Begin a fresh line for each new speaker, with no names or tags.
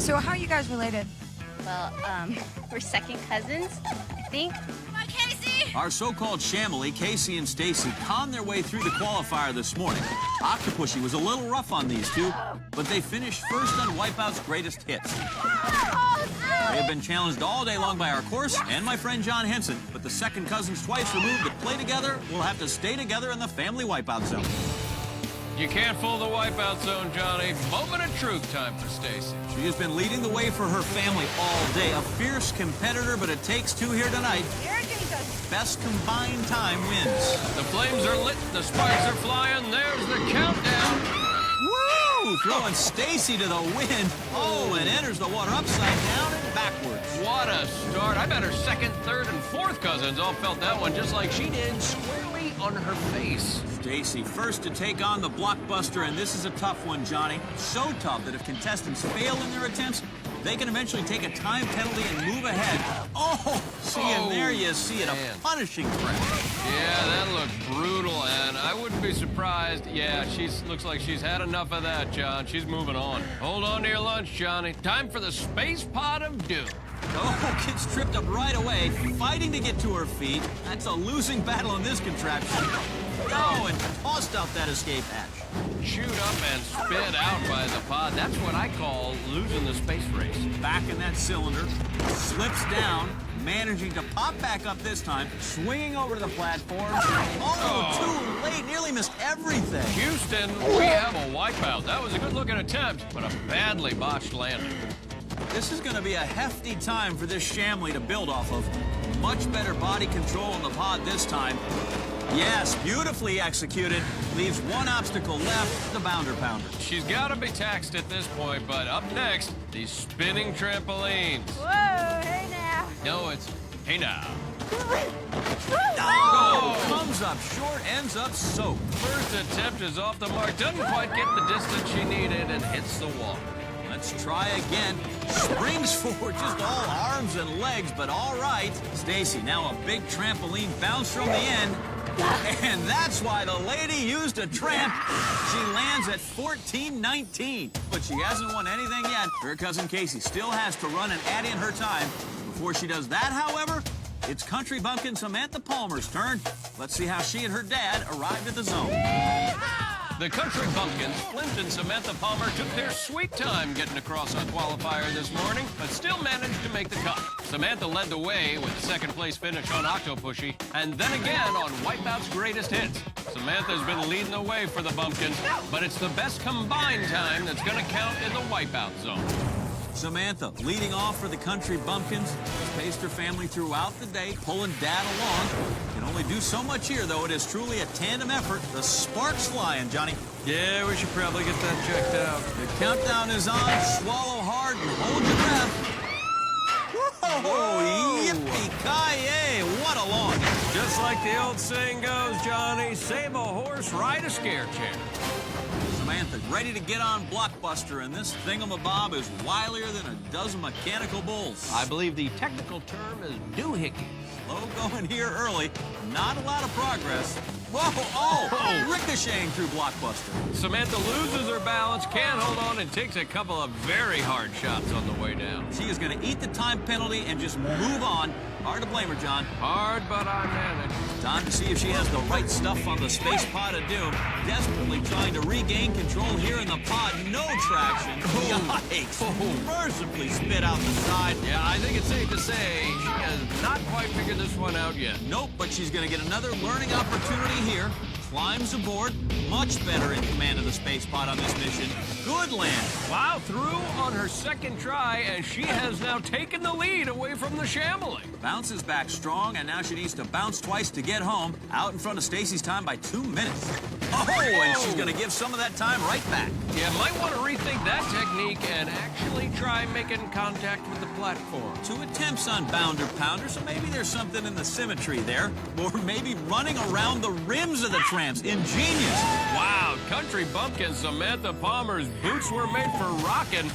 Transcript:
So how are you guys related?
Well, we're second cousins, I think.
Come on, Casey!
Our so-called Shamily, Casey and Stacy, conned their way through the qualifier this morning. Octopushy was a little rough on these two, but they finished first on Wipeout's greatest hits. They have been challenged all day long by our course and my friend John Henson, but the second cousins twice removed to play together will have to stay together in the family Wipeout zone.
You can't fool the Wipeout zone, Johnny. Moment of truth time for Stacy.
She has been leading the way for her family all day. A fierce competitor, but it takes two here tonight. Best combined time wins.
The flames are lit, the sparks are flying, there's the countdown.
Woo! Throwing Stacy to the wind. Oh, and enters the water upside down and backwards.
What a start. I bet her second, third, and fourth cousins all felt that one just like she did, squarely on her face.
Stacy first to take on the blockbuster, and this is a tough one, Johnny. So tough that if contestants fail in their attempts, they can eventually take a time penalty and move ahead. Oh, and there you see it,
man.
A punishing crash.
Yeah, that looked brutal, and I wouldn't be surprised. Yeah, looks like she's had enough of that, John. She's moving on. Hold on to your lunch, Johnny. Time for the space pod of doom.
Oh, gets tripped up right away, fighting to get to her feet. That's a losing battle in this contraption. Oh, and tossed out that escape hatch.
Chewed up and spit out by the pod. That's what I call losing the space race.
Back in that cylinder, slips down, managing to pop back up this time, swinging over to the platform. Oh, too late, nearly missed everything.
Houston, we have a wipeout. That was a good-looking attempt, but a badly botched landing.
This is going to be a hefty time for this Shamily to build off of. Much better body control in the pod this time. Yes, beautifully executed. Leaves one obstacle left, the bounder pounder.
She's got to be taxed at this point, but up next, these spinning trampolines.
Whoa, hey now.
No, it's hey now.
Oh, comes up short, ends up soaked.
First attempt is off the mark. Doesn't quite get the distance she needed and hits the wall.
Let's try again. Springs forward, just all arms and legs, but all right. Stacy, now a big trampoline bounce from the end. And that's why the lady used a tramp. She lands at 14:19, but she hasn't won anything yet. Her cousin Casey still has to run and add in her time. Before she does that, however, it's country bumpkin Samantha Palmer's turn. Let's see how she and her dad arrived at the zone.
The country bumpkins, Flint and Samantha Palmer, took their sweet time getting across on qualifier this morning, but still managed to make the cut. Samantha led the way with the second-place finish on Octopushy, and then again on Wipeout's greatest hits. Samantha's been leading the way for the bumpkins, but it's the best combined time that's going to count in the Wipeout zone.
Samantha leading off for the country bumpkins. Paced her family throughout the day, pulling dad along. Can only do so much here, though. It is truly a tandem effort. The sparks flying, Johnny.
Yeah, we should probably get that checked out.
The countdown is on. Swallow hard and hold your breath. Whoa! Yippee-ki-yay! What a launch.
Just like the old saying goes, Johnny, save a horse, ride a scare chair.
Samantha ready to get on Blockbuster, and this thingamabob is wilier than a dozen mechanical bulls.
I believe the technical term is doohickey.
Slow going here early. Not a lot of progress. Whoa! Oh! Ricocheting through Blockbuster.
Samantha loses her balance, can't hold on, and takes a couple of very hard shots on the way down.
She is going to eat the time penalty and just move on. Hard to blame her, John.
Hard, but I managed.
Time to see if she has the right stuff on the space pod of doom. Desperately trying to regain control here in the pod. No traction. Yikes. Mercifully spit out the side.
Yeah, I think it's safe to say she has not quite figured this one out yet.
Nope, but she's going to get another learning opportunity here. Climbs aboard. Much better in command of the space pod on this mission. Good land.
Wow, through on her second try, and she has now taken the lead away from the Shamily.
Bounces back strong, and now she needs to bounce twice to get home. Out in front of Stacy's time by 2 minutes. Oh, and she's going to give some of that time right back.
Yeah, might want to rethink that technique and actually try making contact with the platform.
2 attempts on Bounder Pounder, so maybe there's something in the symmetry there. Or maybe running around the rims of the tramps. Ingenious.
Wow, country bumpkin Samantha Palmer's boots were made for rocking.